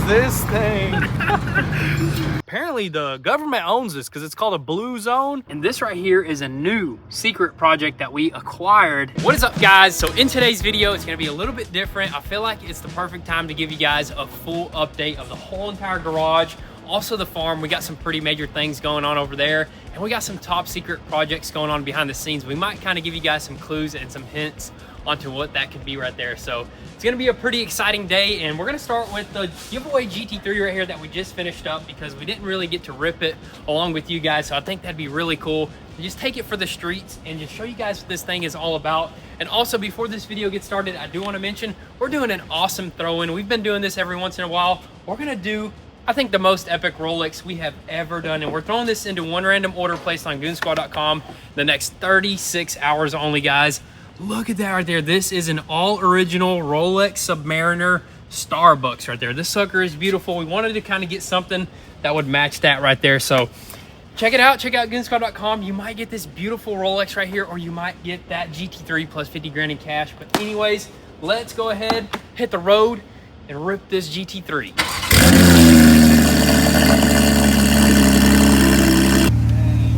This thing. Apparently the government owns this because it's called a blue zone, and this right here is a new secret project that we acquired. What is up, guys? So in today's video, it's going to be a little bit different. I feel like it's the perfect time to give you guys a full update of the whole entire garage, also the farm. We got some pretty major things going on over there, and we got some top secret projects going on behind the scenes. We might kind of give you guys some clues and some hints onto what that could be right there. So it's gonna be a pretty exciting day, and we're gonna start with the giveaway GT3 right here that we just finished up because we didn't really get to rip it along with you guys. So I think that'd be really cool to just take it for the streets and just show you guys what this thing is all about. And also, before this video gets started, I do want to mention we're doing an awesome throw-in. We've been doing this every once in a while. We're gonna do, I think, the most epic Rolex we have ever done, and we're throwing this into one random order placed on goonzquad.com the next 36 hours only, guys. Look at that right there. This is an all original Rolex Submariner Starbucks right there. This sucker is beautiful. We wanted to kind of get something that would match that right there. So check it out. Check out goonzquad.com. You might get this beautiful Rolex right here, or you might get that GT3 plus 50 grand in cash. But anyways, let's go ahead, hit the road, and rip this GT3.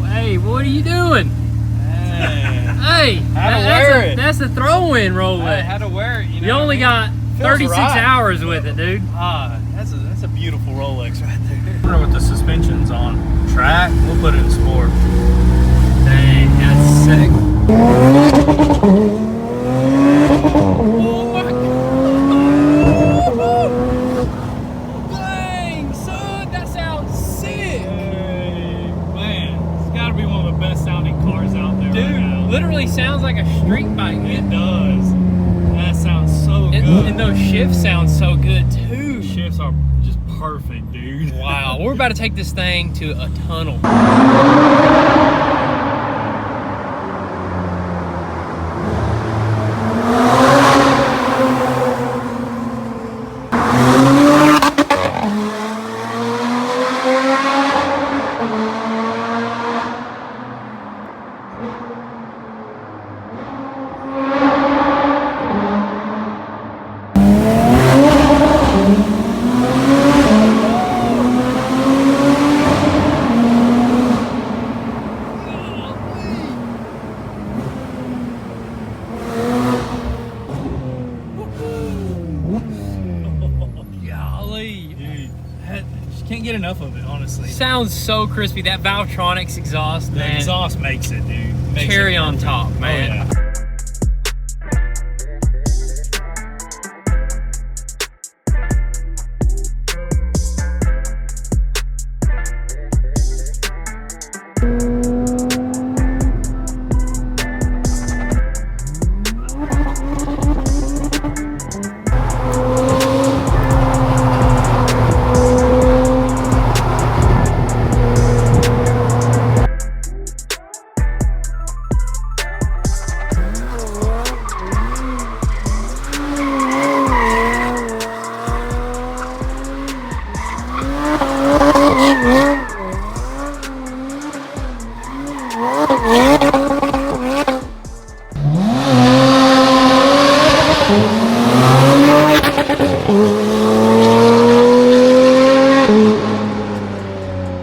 Hey, what are you doing? Hey, that's a throw-in Rolex. How to wear it, you only got 36 hours with it, dude. That's a beautiful Rolex right there. I wonder what the suspension's on. Track? We'll put it in sport. Dang, that's sick. Oh my God. Dang, son, that sounds sick. Hey, man, it's got to be one of the best sounding cars out there. Dude, right now. literally sounds like a street bike. It does. That sounds so good. And those shifts sound so good too. Shifts are just perfect, dude. Wow, we're about to take this thing to a tunnel. Can't get enough of it, honestly. Sounds so crispy. That Valvetronics exhaust, man. The exhaust makes it, dude. Makes Cherry it on top, man. Oh, yeah.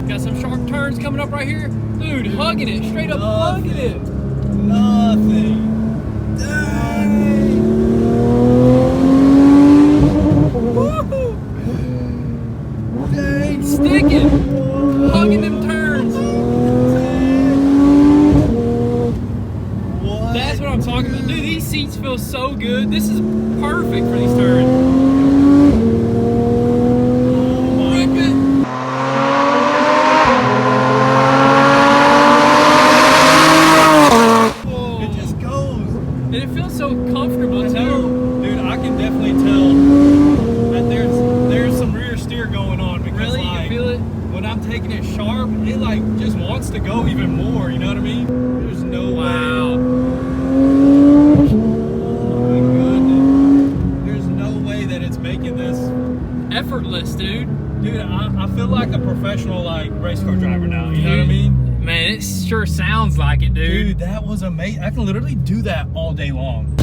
Got some sharp turns coming up right here. Dude, hugging it, straight up hugging it. Nothing. Dang. Woo-hoo. Dang, sticking. Hugging them turns. What? That's what I'm talking about. Dude, these seats feel so good. This is perfect for these turns. Taking it sharp, it like just wants to go even more, you know what I mean? There's no way. Wow. Oh my goodness. There's no way that it's making this Effortless, dude. Dude, I feel like a professional like race car driver now, you know what I mean? Man, it sure sounds like it, dude. Dude, that was was amazing. I can literally do that all day long.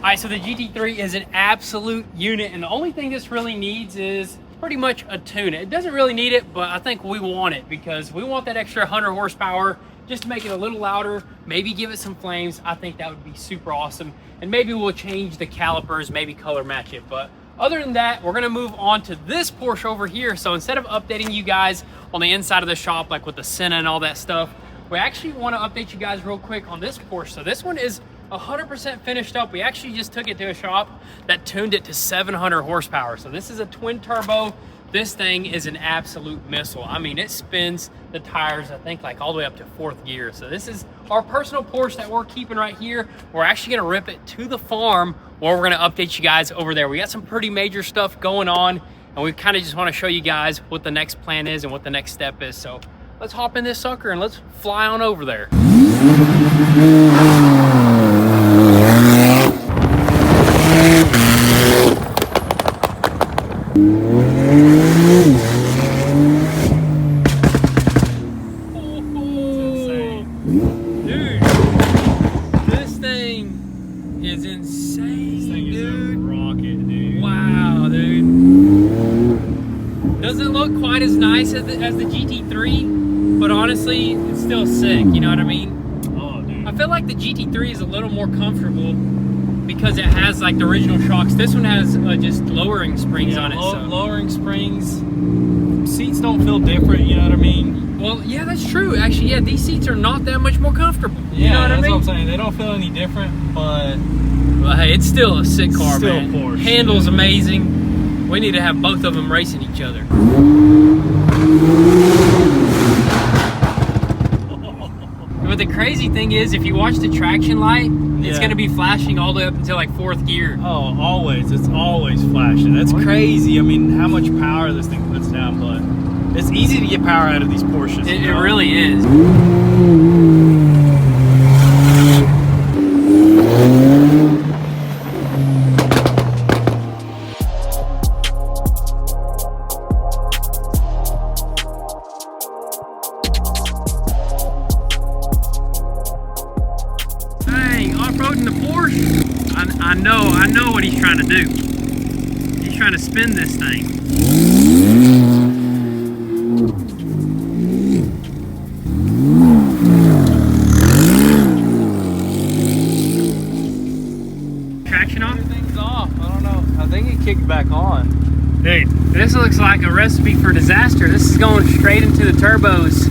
All right, so the GT3 is an absolute unit, and the only thing this really needs is pretty much a tune. It doesn't really need it, but I think we want it because we want that extra 100 horsepower just to make it a little louder, maybe give it some flames. I think that would be super awesome. And maybe we'll change the calipers, maybe color match it. But other than that, we're gonna move on to this Porsche over here. So instead of updating you guys on the inside of the shop, like with the Senna and all that stuff, we actually wanna update you guys real quick on this Porsche. So this one is 100% finished up. We actually just took it to a shop that tuned it to 700 horsepower. So this is a twin turbo. This thing is an absolute missile. I mean, it spins the tires, I think, like all the way up to 4th gear. So this is our personal Porsche that we're keeping right here. We're actually gonna rip it to the farm where we're gonna update you guys over there. We got some pretty major stuff going on, and we kind of just wanna show you guys what the next plan is and what the next step is. So let's hop in this sucker and let's fly on over there. As the GT3, but honestly, it's still sick, you know what I mean? Oh, dude. I feel like the GT3 is a little more comfortable because it has like the original shocks. This one has just lowering springs on it. Lowering springs. Seats don't feel different, you know what I mean? Well, yeah, that's true. Actually, yeah, these seats are not that much more comfortable. Yeah, you know what I mean? That's what I'm saying. They don't feel any different, but... Well, hey, it's still a sick car, still man. Porsche. Handles amazing. We need to have both of them racing each other. But the crazy thing is, if you watch the traction light, it's going to be flashing all the way up until like 4th gear. Oh, always. It's always flashing. That's crazy. I mean, how much power this thing puts down, but it's easy to get power out of these Porsches. It really is. Off-roading the Porsche. I know what he's trying to do. He's trying to spin this thing. Traction off? Everything's off. I don't know. I think it kicked back on. Dude, this looks like a recipe for disaster. This is going straight into the turbos.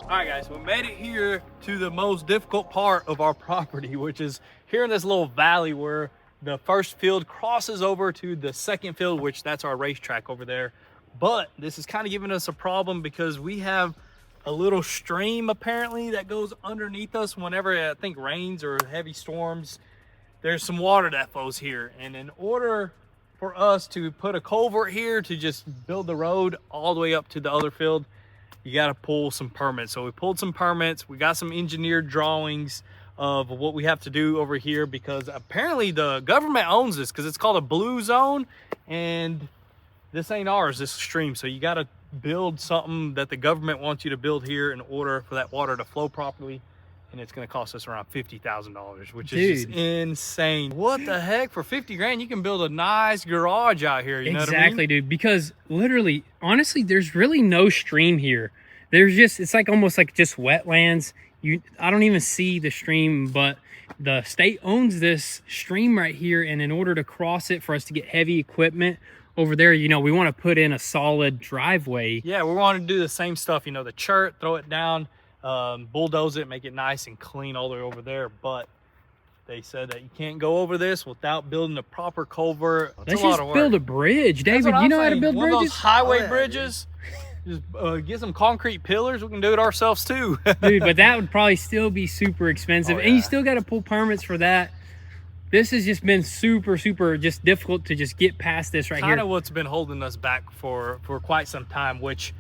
All right, guys, we made it here to the most difficult part of our property, which is here in this little valley where the first field crosses over to the second field, which that's our racetrack over there. But this is kind of giving us a problem because we have a little stream apparently that goes underneath us whenever I think rains or heavy storms. There's some water that flows here, and in order for us to put a culvert here to just build the road all the way up to the other field, you got to pull some permits. So we pulled some permits. We got some engineered drawings of what we have to do over here because apparently the government owns this because it's called a blue zone, and this ain't ours, this stream. So you got to build something that the government wants you to build here in order for that water to flow properly. and it's going to cost us around $50,000, which is just insane. What the heck? For 50 grand, you can build a nice garage out here. You know what I mean? Exactly, dude. Because literally, honestly, there's really no stream here. There's just, it's like almost like just wetlands. I don't even see the stream, but the state owns this stream right here. And in order to cross it for us to get heavy equipment over there, you know, we want to put in a solid driveway. Yeah, we want to do the same stuff, you know, the chert, throw it down, bulldoze it, make it nice and clean all the way over there. But they said that you can't go over this without building a proper culvert. Let's just build a bridge. David, you know how to build bridges? One of those highway bridges. Just get some concrete pillars. We can do it ourselves too. Dude, but that would probably still be super expensive. And you still got to pull permits for that. This has just been super just difficult to just get past this right here. Kind of what's been holding us back for quite some time, which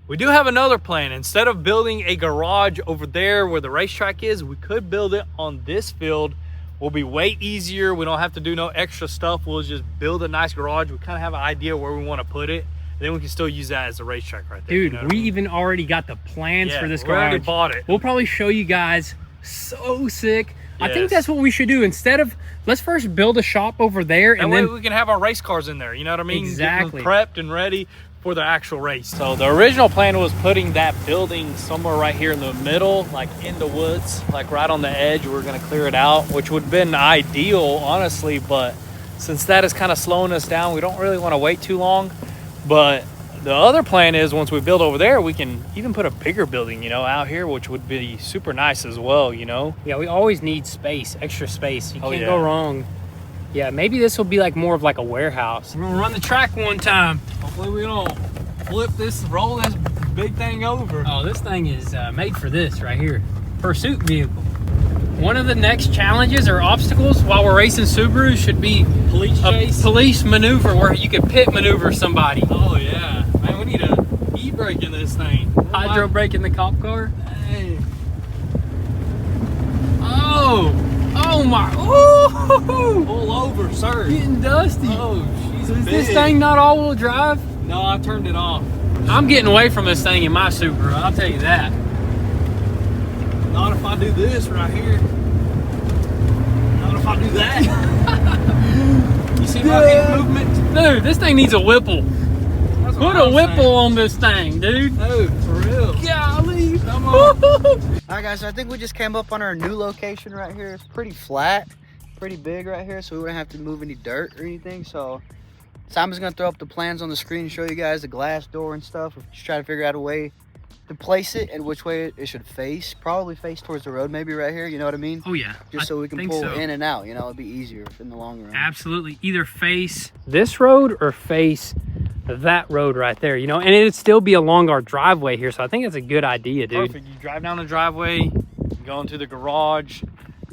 we do have another plan. Instead of building a garage over there where the racetrack is, we could build it on this field. Will be way easier. We don't have to do no extra stuff. We'll just build a nice garage. We kind of have an idea where we want to put it. Then we can still use that as a racetrack right there. Dude, you know we even already got the plans for this garage. We already bought it. We'll probably show you guys. So sick. Yes. I think that's what we should do. Instead of, let's first build a shop over there. And then we can have our race cars in there. You know what I mean? Exactly. Get them prepped and ready for the actual race. So the original plan was putting that building somewhere right here in the middle, like in the woods, like right on the edge. We're going to clear it out, which would have been ideal, honestly. But since that is kind of slowing us down, we don't really want to wait too long. But the other plan is once we build over there, we can even put a bigger building, you know, out here, which would be super nice as well, you know? Yeah, we always need space, extra space. You can't go wrong. Yeah, maybe this will be like more of like a warehouse. We're gonna run the track one time. Hopefully we don't roll this big thing over. Oh, this thing is made for this right here. Pursuit vehicle. One of the next challenges or obstacles while we're racing Subarus should be police maneuver where you can pit maneuver somebody. Oh yeah, man, we need a e-brake in this thing. Hydro brake in the cop car. Hey. Oh my! Ooh! Pull over, sir. Getting dusty. Oh, she's Is big. this thing not all-wheel drive? No, I turned it off. I'm getting away from this thing in my Subaru. I'll tell you that. Not if I do this right here. Not if I do that. You see my hip movement? Dude, this thing needs a Whipple. Put a Whipple on this thing, dude. Dude, for real. Golly. Come on. Alright guys, so I think we just came up on our new location right here. It's pretty flat, pretty big right here, so we wouldn't have to move any dirt or anything. So Simon's gonna throw up the plans on the screen and show you guys the glass door and stuff. We're just trying to figure out a way to place it and which way it should face. Probably face towards the road, maybe right here, you know what I mean? Oh yeah. Just so we can pull in and out, you know, it'd be easier in the long run. Absolutely. Either face this road or face that road right there, you know, and it'd still be along our driveway here. So I think it's a good idea, dude. Perfect. You drive down the driveway, go into the garage,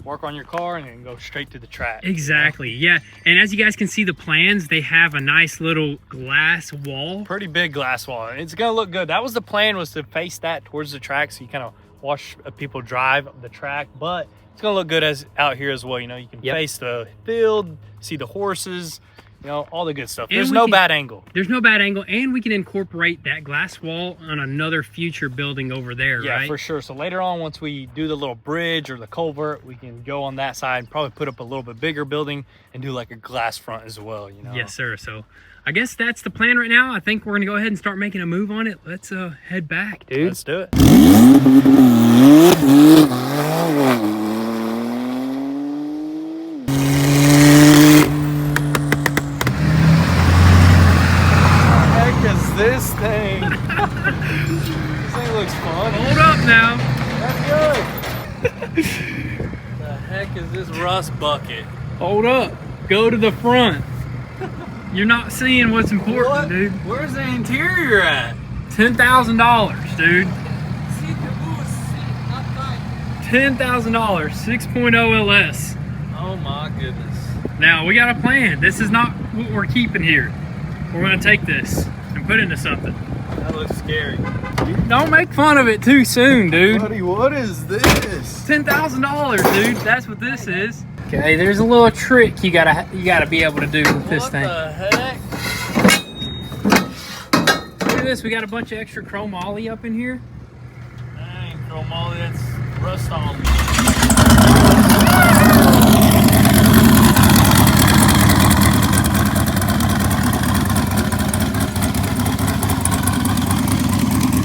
work on your car, and then go straight to the track. Exactly. Yeah. And as you guys can see the plans, they have a nice little glass wall. Pretty big glass wall. It's gonna look good. That was the plan, was to face that towards the track so you kind of watch people drive the track, but it's gonna look good as out here as well. You know, you can face the field, see the horses, you know, all the good stuff. There's no bad angle. There's no bad angle, and we can incorporate that glass wall on another future building over there, yeah, right? For sure. So later on, once we do the little bridge or the culvert, we can go on that side and probably put up a little bit bigger building and do like a glass front as well, you know? Yes, sir. So I guess that's the plan right now. I think we're gonna go ahead and start making a move on it. Let's head back, dude. Let's do it. This thing. This thing looks fun. Hold up now. That's good. The heck is this rust bucket? Hold up. Go to the front. You're not seeing what's important, dude. Where's the interior at? $10,000, dude. $10,000, 6.0 LS. Oh my goodness. Now we got a plan. This is not what we're keeping here. We're gonna take this and put it into something. That looks scary. Don't make fun of it too soon, dude. Buddy, what is this? $10,000, dude. That's what this is. Okay, there's a little trick you gotta be able to do with this thing. What the heck? Look at this. We got a bunch of extra chromoly up in here. Dang, chromoly, rust off.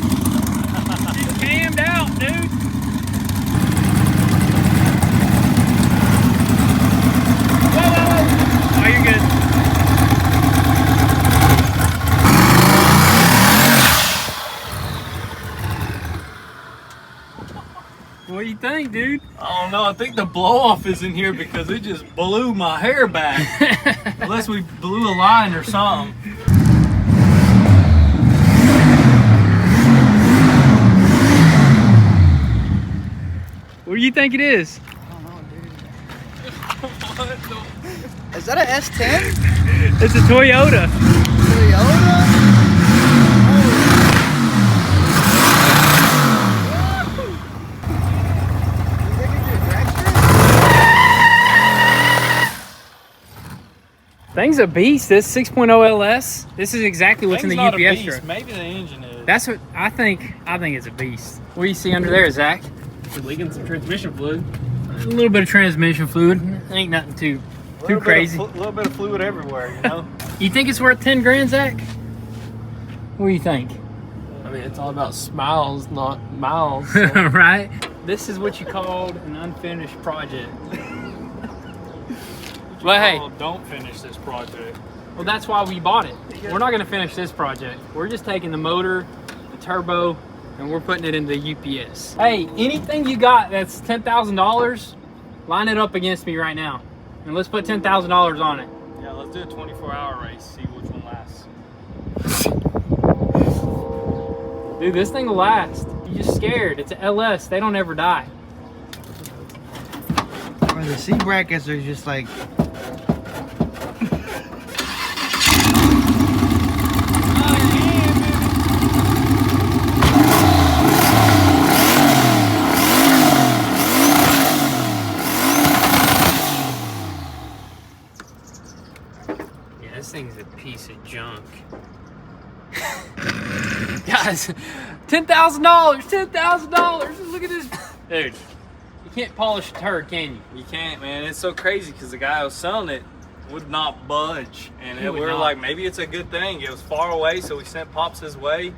It's cammed out, dude. Whoa, whoa, whoa. Oh, you're good. What do you think, dude? I don't know. I think the blow off is in here because it just blew my hair back. Unless we blew a line or something. What do you think it is? I don't know, dude. Is that an S10? It's a Toyota. Toyota? Thing's a beast. This 6.0 LS. This is exactly what's in the Thing's not a UPS beast. truck. Maybe the engine is. That's what I think. I think it's a beast. What do you see under there, Zach? We're leaking some transmission fluid. A little bit of transmission fluid. Ain't nothing too crazy. A little bit of fluid everywhere, you know. You think it's worth 10 grand, Zach? What do you think? I mean, it's all about smiles, not miles. So. Right? This is what you called an unfinished project. Well, hey. Oh, don't finish this project. Well, that's why we bought it. We're not going to finish this project. We're just taking the motor, the turbo, and we're putting it into UPS. Hey, anything you got that's $10,000, line it up against me right now. And let's put $10,000 on it. Yeah, let's do a 24-hour race, see which one lasts. Dude, this thing will last. You're just scared. It's an LS. They don't ever die. Or the seat brackets are just like... This thing's a piece of junk. Guys, $10,000, $10,000. Look at this. Dude, you can't polish a turd, can you? You can't, man. It's so crazy because the guy who was selling it would not budge. And He we would were not. like, maybe it's a good thing. It was far away, so we sent Pops his way.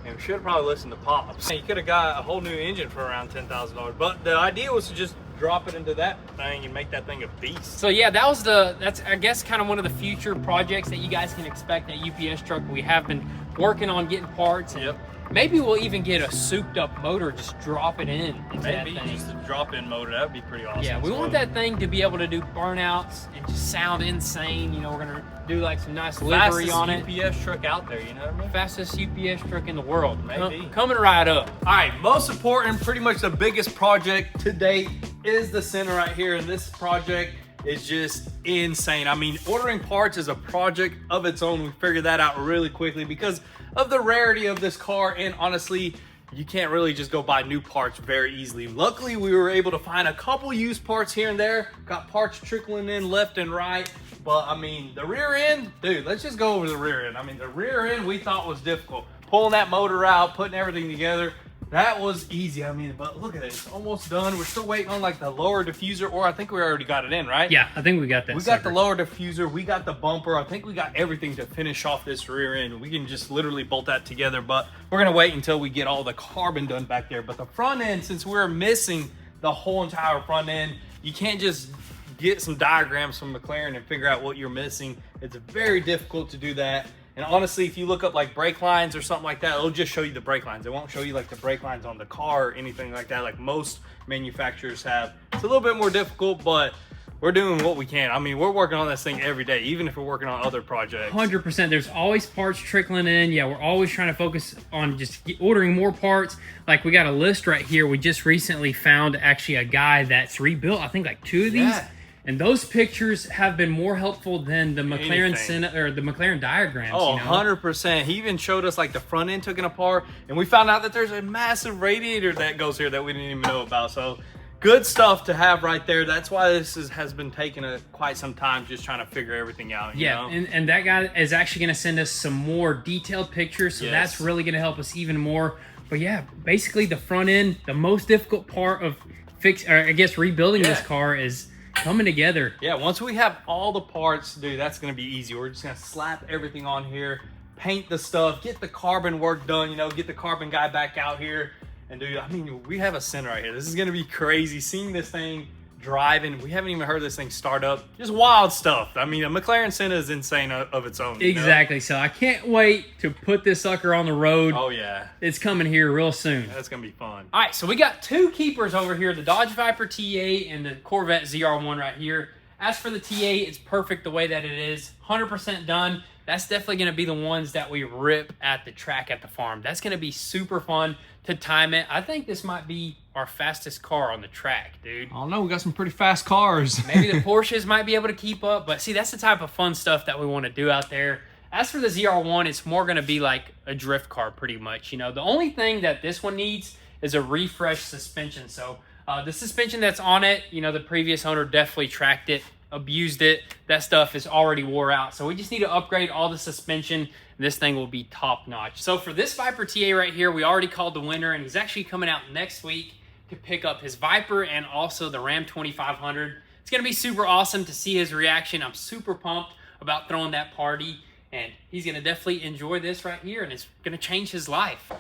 And we should have probably listened to Pops. You could have got a whole new engine for around $10,000. But the idea was to just drop it into that thing and make that thing a beast. So yeah, that's I guess kind of one of the future projects that you guys can expect at UPS truck. We have been working on getting parts. And Yep. maybe we'll even get a souped up motor, just drop it in into Maybe that thing. just a drop-in motor. That would be pretty awesome. Yeah, we want that thing to be able to do burnouts and just sound insane. You know, we're gonna do like some nice livery fastest on it. UPS truck out there, you know what I mean? Fastest UPS truck in the world. Maybe. Coming right up. All right, most important, pretty much the biggest project to date is the center right here. And this project is just insane. I mean, ordering parts is a project of its own. We figured that out really quickly because of the rarity of this car. And honestly, you can't really just go buy new parts very easily. Luckily, we were able to find a couple used parts here and there. Got parts trickling in left and right. But I mean, the rear end, dude, let's just go over the rear end. I mean, the rear end we thought was difficult. Pulling that motor out, putting everything together, that was easy. I mean, but look at it, it's almost done. We're still waiting on like the lower diffuser, or I think we already got it in, right? Yeah, I think we got that. We got the lower diffuser, we got the bumper. I think we got everything to finish off this rear end. We can just literally bolt that together, but we're gonna wait until we get all the carbon done back there. But the front end, since we're missing the whole entire front end, you can't just get some diagrams from McLaren and figure out what you're missing. It's very difficult to do that. And honestly, if you look up like brake lines or something like that, it'll just show you the brake lines. It won't show you like the brake lines on the car or anything like that, like most manufacturers have. It's a little bit more difficult, but we're doing what we can. I mean, we're working on this thing every day, even if we're working on other projects. 100%. There's always parts trickling in. Yeah, we're always trying to focus on just ordering more parts. Like we got a list right here. We just recently found actually a guy that's rebuilt, I think like 2 of these. Yeah. And those pictures have been more helpful than the McLaren Anything. or the McLaren diagrams. Oh, you know? 100%. He even showed us like the front end taken apart, and we found out that there's a massive radiator that goes here that we didn't even know about. So good stuff to have right there. That's why this has been taking quite some time just trying to figure everything out. You know? and that guy is actually going to send us some more detailed pictures. So Yes. that's really going to help us even more But yeah, basically the front end, the most difficult part of rebuilding this car is coming together. Yeah, once we have all the parts, dude, that's gonna be easy. We're just gonna slap everything on here, paint the stuff, get the carbon work done, you know, get the carbon guy back out here. And dude, I mean, we have a sin right here. This is gonna be crazy. Seeing this thing driving, we haven't even heard this thing start up. Just wild stuff. I mean, a McLaren Senna is insane of its own. Exactly. You know? So I can't wait to put this sucker on the road. Oh yeah. It's coming here real soon. That's gonna be fun. All right, so we got two keepers over here, the Dodge Viper TA and the Corvette ZR1 right here. As for the TA, it's perfect the way that it is, 100% done. That's definitely gonna be the ones that we rip at the track at the farm. That's gonna be super fun to time it. I think this might be our fastest car on the track, dude. I don't know, we got some pretty fast cars. Maybe the Porsches might be able to keep up, but see, that's the type of fun stuff that we want to do out there. As for the ZR1, it's more going to be like a drift car pretty much. You know, the only thing that this one needs is a refresh suspension. So the suspension that's on it, you know, the previous owner definitely tracked it, abused it. That stuff is already wore out. So we just need to upgrade all the suspension. This thing will be top notch. So for this Viper TA right here, we already called the winner, and he's actually coming out next week to pick up his Viper and also the Ram 2500. It's gonna be super awesome to see his reaction. I'm super pumped about throwing that party, and he's gonna definitely enjoy this right here, and it's gonna change his life.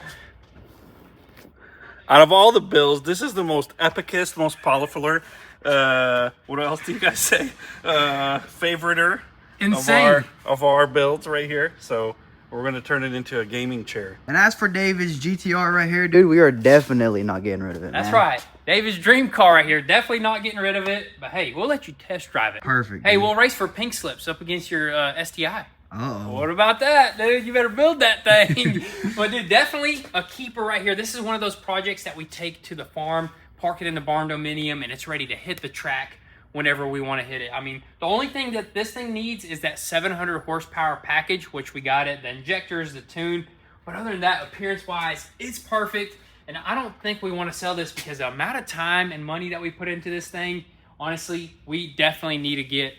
Out of all the builds, this is the most epicest, most powerful. What else do you guys say? Favoriter Insane. of our builds right here. So we're gonna turn it into a gaming chair. And as for David's GTR right here, dude, we are definitely not getting rid of it. That's man. right. David's dream car right here. Definitely not getting rid of it. But hey, we'll let you test drive it. Perfect. Hey, dude. we'll race for pink slips up against your STI. Uh-oh. What about that, dude? You better build that thing. But dude, definitely a keeper right here. This is one of those projects that we take to the farm, park it in the barn dominium, and it's ready to hit the track whenever we want to hit it. I mean, the only thing that this thing needs is that 700 horsepower package, which we got it, the injectors, the tune. But other than that, appearance-wise, it's perfect. And I don't think we want to sell this because the amount of time and money that we put into this thing, honestly, we definitely need to get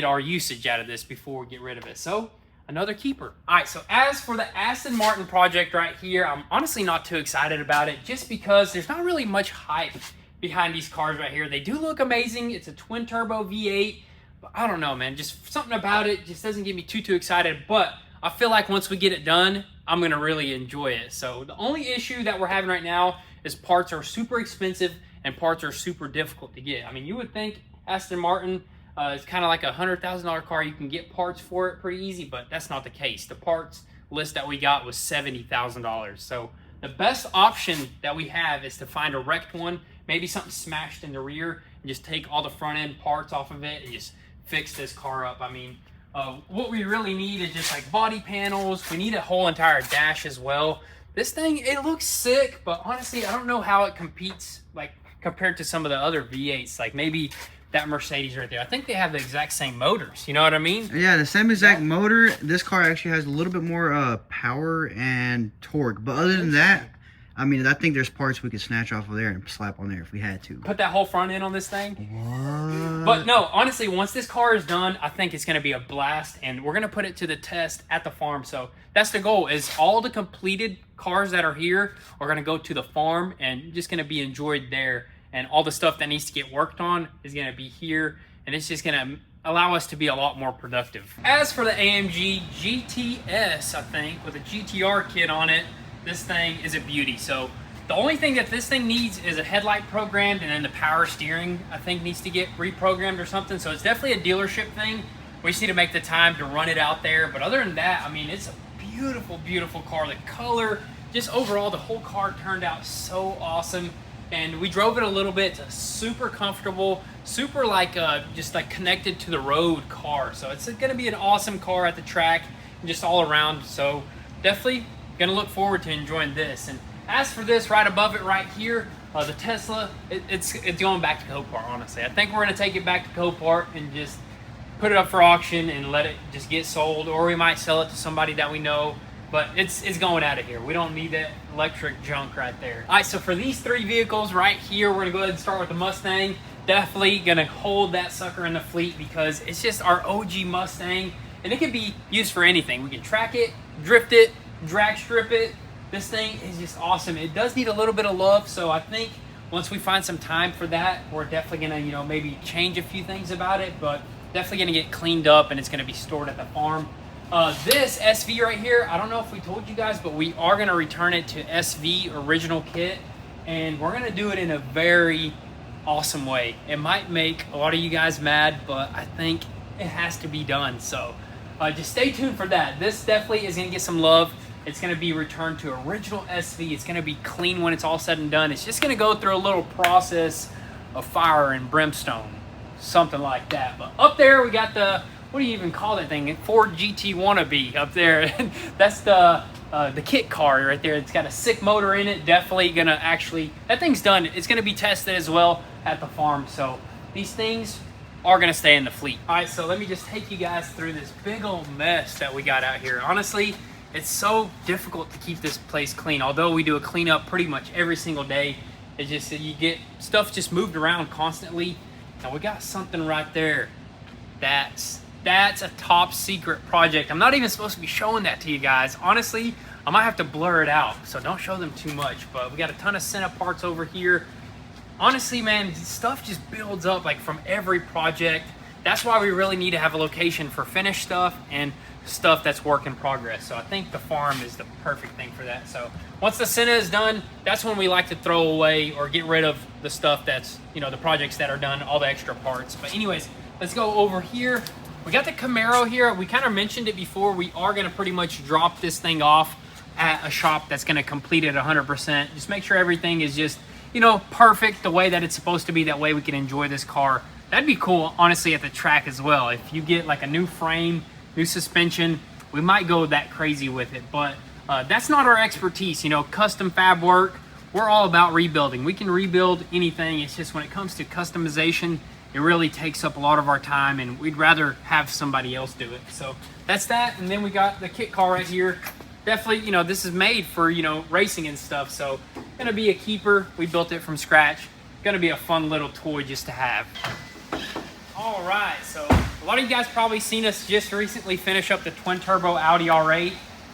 our usage out of this before we get rid of it. So, another keeper. All right, so as for the Aston Martin project right here, I'm honestly not too excited about it just because there's not really much hype behind these cars right here. They do look amazing. It's a twin turbo V8, but I don't know, man. Just something about it just doesn't get me too excited. But I feel like once we get it done, I'm gonna really enjoy it. So the only issue that we're having right now is parts are super expensive and parts are super difficult to get. I mean, you would think Aston Martin is kind of like a $100,000 car. You can get parts for it pretty easy, but that's not the case. The parts list that we got was $70,000. So the best option that we have is to find a wrecked one, maybe something smashed in the rear, and just take all the front end parts off of it and just fix this car up. I mean, what we really need is just like body panels. We need a whole entire dash as well. This thing, it looks sick, but honestly, I don't know how it competes like compared to some of the other V8s, like maybe that Mercedes right there. I think they have the exact same motors. You know what I mean? Yeah, the same exact motor. This car actually has a little bit more power and torque. But other than that, I mean, I think there's parts we could snatch off of there and slap on there if we had to. Put that whole front end on this thing. What? But no, honestly, once this car is done, I think it's going to be a blast, and we're going to put it to the test at the farm. So that's the goal, is all the completed cars that are here are going to go to the farm and just going to be enjoyed there. And all the stuff that needs to get worked on is going to be here, and it's just going to allow us to be a lot more productive. As for the AMG GTS, I think, with a GTR kit on it, this thing is a beauty. So the only thing that this thing needs is a headlight programmed, and then the power steering, I think, needs to get reprogrammed or something. So it's definitely a dealership thing. We just need to make the time to run it out there. But other than that, I mean, it's a beautiful, beautiful car. The color, just overall, the whole car turned out so awesome. And we drove it a little bit. It's a super comfortable, super like just like connected to the road car. So it's gonna be an awesome car at the track and just all around. So definitely gonna look forward to enjoying this. And as for this right above it right here, the Tesla, it's going back to Copart, honestly. I think we're gonna take it back to Copart and just put it up for auction and let it just get sold, or we might sell it to somebody that we know. But it's going out of here. We don't need that electric junk right there. All right, so for these three vehicles right here, we're gonna go ahead and start with the Mustang. Definitely gonna hold that sucker in the fleet because it's just our OG Mustang, and it can be used for anything. We can track it, drift it, drag strip it, this thing is just awesome. It does need a little bit of love, so I think once we find some time for that, we're definitely gonna, you know, maybe change a few things about it, but definitely gonna get cleaned up and it's gonna be stored at the farm. This SV right here, I don't know if we told you guys, but we are gonna return it to SV original kit, and we're gonna do it in a very awesome way. It might make a lot of you guys mad, but I think it has to be done. So just stay tuned for that. This definitely is gonna get some love. It's gonna be returned to original SV. It's gonna be clean when it's all said and done. It's just gonna go through a little process of fire and brimstone, something like that. But up there we got the, what do you even call that thing? Ford GT wannabe up there. That's the kit car right there. It's got a sick motor in it. Definitely gonna actually, that thing's done. It's gonna be tested as well at the farm. So these things are gonna stay in the fleet. All right, so let me just take you guys through this big old mess that we got out here. Honestly, it's so difficult to keep this place clean. Although we do a cleanup pretty much every single day, it's just that you get stuff just moved around constantly. Now we got something right there. That's a top secret project. I'm not even supposed to be showing that to you guys. Honestly, I might have to blur it out, so don't show them too much. But we got a ton of Senna parts over here. Honestly, man, stuff just builds up like from every project. That's why we really need to have a location for finished stuff and stuff that's work in progress. So I think the farm is the perfect thing for that. So once the Senna is done, that's when we like to throw away or get rid of the stuff that's, you know, the projects that are done, all the extra parts. But anyways, let's go over here. We got the Camaro here. We kind of mentioned it before. We are going to pretty much drop this thing off at a shop that's going to complete it 100%. Just make sure everything is just, you know, perfect the way that it's supposed to be. That way we can enjoy this car. That'd be cool, honestly, at the track as well. If you get like a new frame, new suspension, we might go that crazy with it. But that's not our expertise, you know, custom fab work. We're all about rebuilding. We can rebuild anything. It's just when it comes to customization, it really takes up a lot of our time, and we'd rather have somebody else do it. So that's that. And then we got the kit car right here. Definitely, you know, this is made for, you know, racing and stuff. So gonna be a keeper. We built it from scratch. Gonna be a fun little toy just to have. All right, so a lot of you guys probably seen us just recently finish up the twin turbo Audi R8.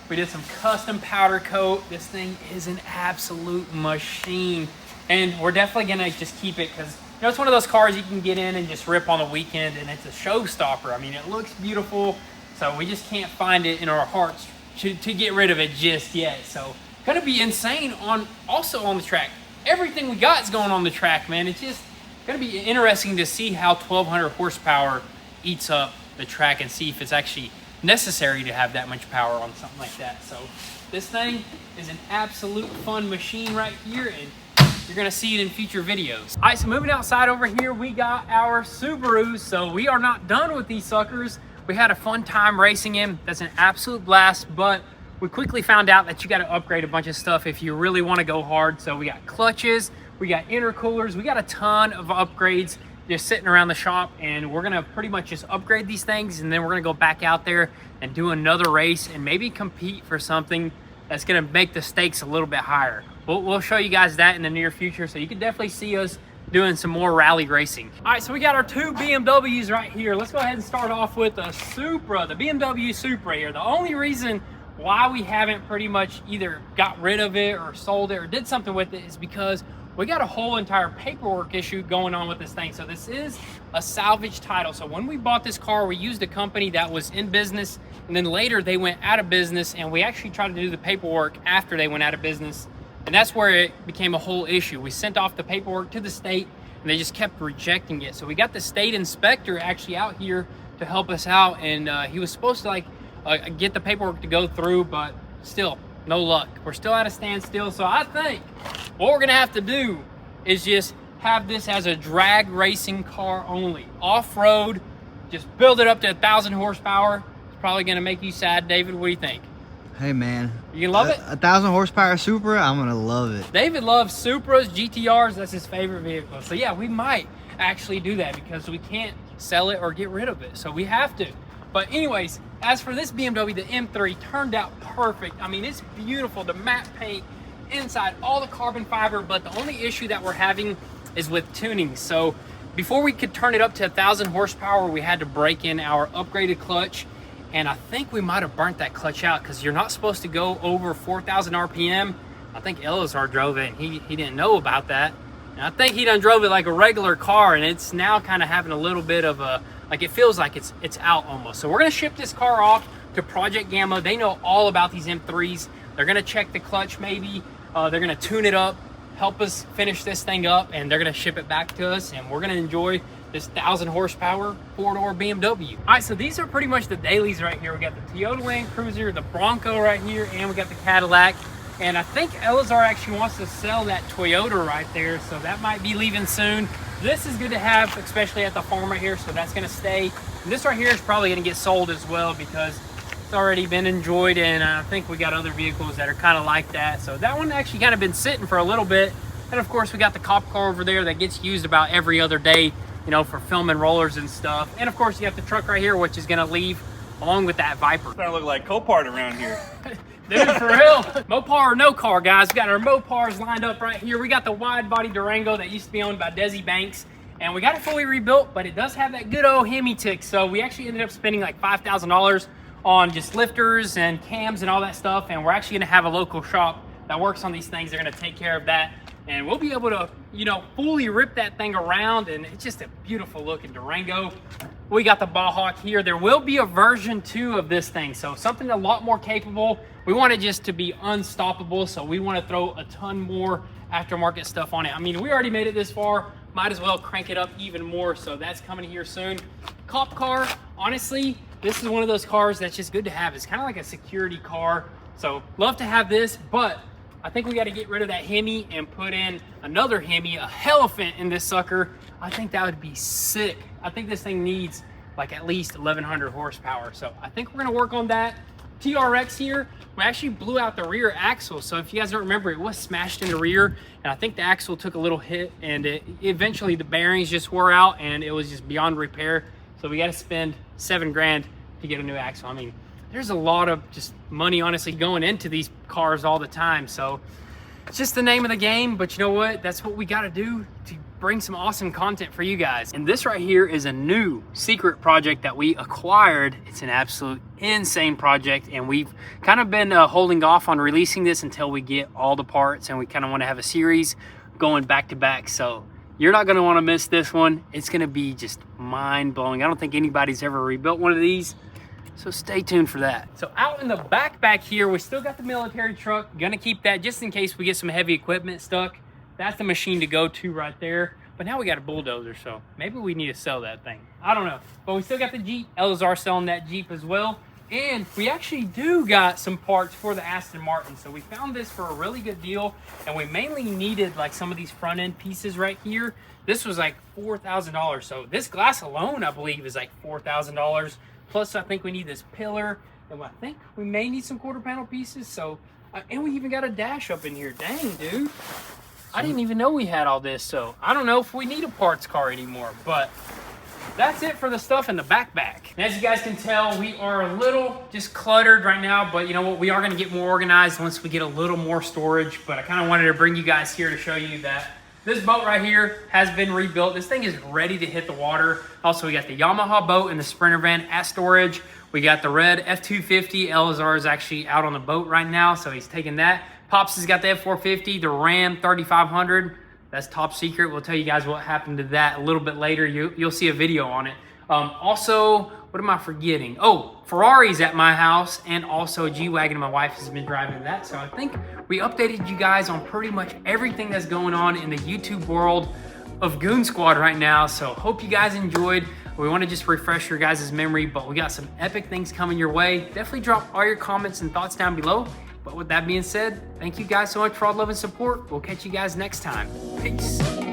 We did some custom powder coat. This thing is an absolute machine, and we're definitely gonna just keep it because, you know, it's one of those cars you can get in and just rip on the weekend, and it's a showstopper. I mean, it looks beautiful, so we just can't find it in our hearts to get rid of it just yet. So gonna be insane also on the track. Everything we got is going on the track, man. It's just gonna be interesting to see how 1200 horsepower eats up the track and see if it's actually necessary to have that much power on something like that. So this thing is an absolute fun machine right here, and you're gonna see it in future videos. All right, so moving outside over here, we got our Subarus. So we are not done with these suckers. We had a fun time racing him. That's an absolute blast, but we quickly found out that you got to upgrade a bunch of stuff if you really want to go hard. So we got clutches, we got intercoolers, we got a ton of upgrades just sitting around the shop, and we're gonna pretty much just upgrade these things, and then we're gonna go back out there and do another race and maybe compete for something that's gonna make the stakes a little bit higher. We'll show you guys that in the near future, so you can definitely see us doing some more rally racing. All right, so we got our two BMWs right here. Let's go ahead and start off with the Supra, the BMW Supra here. The only reason why we haven't pretty much either got rid of it or sold it or did something with it is because we got a whole entire paperwork issue going on with this thing. So this is a salvage title. So when we bought this car, we used a company that was in business, and then later they went out of business, and we actually tried to do the paperwork after they went out of business. And that's where it became a whole issue. We sent off the paperwork to the state, and they just kept rejecting it. So we got the state inspector actually out here to help us out, and he was supposed to get the paperwork to go through, but still, no luck. We're still at a standstill. So I think what we're gonna have to do is just have this as a drag racing car only. Off-road, just build it up to 1,000 horsepower. It's probably gonna make you sad, David. What do you think? Hey man, you love it? 1,000 horsepower Supra, I'm gonna love it. David loves Supras, GTRs, that's his favorite vehicle. So yeah, we might actually do that because we can't sell it or get rid of it. So we have to. But anyways, as for this BMW, the M3 turned out perfect. I mean, it's beautiful, the matte paint, inside, all the carbon fiber, but the only issue that we're having is with tuning. So before we could turn it up to 1,000 horsepower, we had to break in our upgraded clutch and I think we might have burnt that clutch out because you're not supposed to go over 4,000 RPM. I think Elazar drove it and he didn't know about that. And I think he done drove it like a regular car, and it's now kind of having a little bit of a, like it feels like it's out almost. So we're gonna ship this car off to Project Gamma. They know all about these M3s. They're gonna check the clutch maybe, they're gonna tune it up, help us finish this thing up, and they're gonna ship it back to us, and we're gonna enjoy this 1,000 horsepower four-door BMW. All right, so these are pretty much the dailies right here. We got the Toyota Land Cruiser, the Bronco right here, and we got the Cadillac. And I think Elazar actually wants to sell that Toyota right there, so that might be leaving soon. This is good to have, especially at the farm right here, so that's gonna stay. And this right here is probably gonna get sold as well because it's already been enjoyed, and I think we got other vehicles that are kind of like that. So that one actually kind of been sitting for a little bit. And of course we got the cop car over there that gets used about every other day, you know, for filming rollers and stuff. And of course you got the truck right here, which is gonna leave along with that Viper. It's gonna look like Copart around here. Dude, for real. Mopar or no car, guys. We got our Mopars lined up right here. We got the wide body Durango that used to be owned by Desi Banks, and we got it fully rebuilt, but it does have that good old Hemi tick. So we actually ended up spending like $5,000 on just lifters and cams and all that stuff. And we're actually gonna have a local shop that works on these things. They're gonna take care of that. And we'll be able to, you know, fully rip that thing around, and it's just a beautiful looking Durango. We got the Baja here. There will be a version 2 of this thing, so something a lot more capable. We want it just to be unstoppable, so we want to throw a ton more aftermarket stuff on it. I mean, we already made it this far, might as well crank it up even more, so that's coming here soon. Cop car, honestly, this is one of those cars that's just good to have. It's kind of like a security car, so love to have this, but I think we got to get rid of that Hemi and put in another Hemi, a Elephant in this sucker. I think that would be sick. I think this thing needs like at least 1,100 horsepower. So I think we're gonna work on that. TRX here, we actually blew out the rear axle. So if you guys don't remember, it was smashed in the rear, and I think the axle took a little hit, and eventually the bearings just wore out and it was just beyond repair. So we got to spend $7 grand to get a new axle. I mean, there's a lot of just money honestly going into these cars all the time. So it's just the name of the game, but you know what? That's what we got to do to bring some awesome content for you guys. And this right here is a new secret project that we acquired. It's an absolute insane project, and we've kind of been holding off on releasing this until we get all the parts, and we kind of want to have a series going back to back. So you're not going to want to miss this one. It's going to be just mind-blowing. I don't think anybody's ever rebuilt one of these, so stay tuned for that. So out in the back here, we still got the military truck. Gonna keep that just in case we get some heavy equipment stuck. That's the machine to go to right there. But now we got a bulldozer, so maybe we need to sell that thing. I don't know. But we still got the Jeep. Elazar selling that Jeep as well. And we actually do got some parts for the Aston Martin. So we found this for a really good deal, and we mainly needed like some of these front end pieces right here. This was like $4,000. So this glass alone, I believe, is like $4,000. Plus, I think we need this pillar, and I think we may need some quarter panel pieces. So, and we even got a dash up in here. Dang, dude. I didn't even know we had all this, so I don't know if we need a parts car anymore, but that's it for the stuff in the backpack. And as you guys can tell, we are a little just cluttered right now, but you know what? We are gonna get more organized once we get a little more storage, but I kind of wanted to bring you guys here to show you that this boat right here has been rebuilt. This thing is ready to hit the water. Also, we got the Yamaha boat and the Sprinter van at storage. We got the red F250. Elazar is actually out on the boat right now, so he's taking that. Pops has got the F450, the Ram 3500. That's top secret. We'll tell you guys what happened to that a little bit later. You'll see a video on it. Also, what am I forgetting? Oh, Ferrari's at my house, and also a G-Wagon. My wife has been driving that. So I think we updated you guys on pretty much everything that's going on in the YouTube world of Goon Squad right now. So hope you guys enjoyed. We want to just refresh your guys' memory, but we got some epic things coming your way. Definitely drop all your comments and thoughts down below. But with that being said, thank you guys so much for all the love and support. We'll catch you guys next time. Peace.